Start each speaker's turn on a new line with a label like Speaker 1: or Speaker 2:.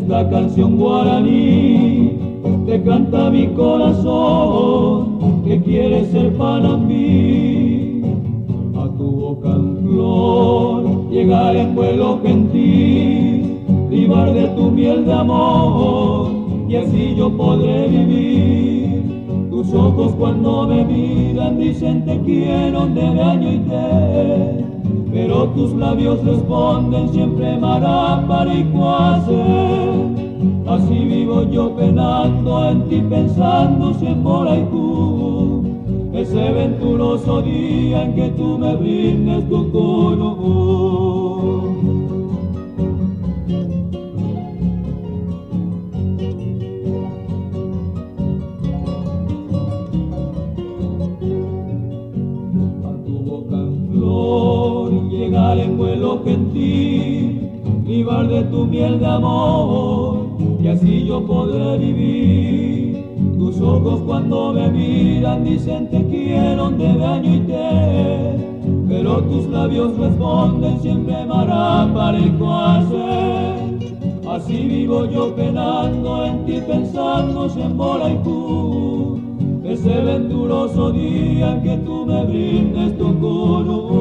Speaker 1: Esta canción guaraní te canta mi corazón, que quiere ser para mí. A tu boca en flor, llegar en vuelo gentil, privar de tu miel de amor, y así yo podré vivir. Tus ojos cuando me miran dicen te quiero de año y te, pero tus labios responden siempre marapara y cuase. Así vivo yo penando en ti, pensando si en Moraicú, ese venturoso día en que tú me brindes tu cono. A tu boca en flor, llegar en vuelo gentil, privar de tu miel de amor, y así yo podré vivir. Tus ojos cuando me miran dicen te quiero de año y te, pero tus labios responden siempre marapara y cuase. Así vivo yo penando en ti, pensando si en Moraicú, ese venturoso día en que tú me brindes tu cono.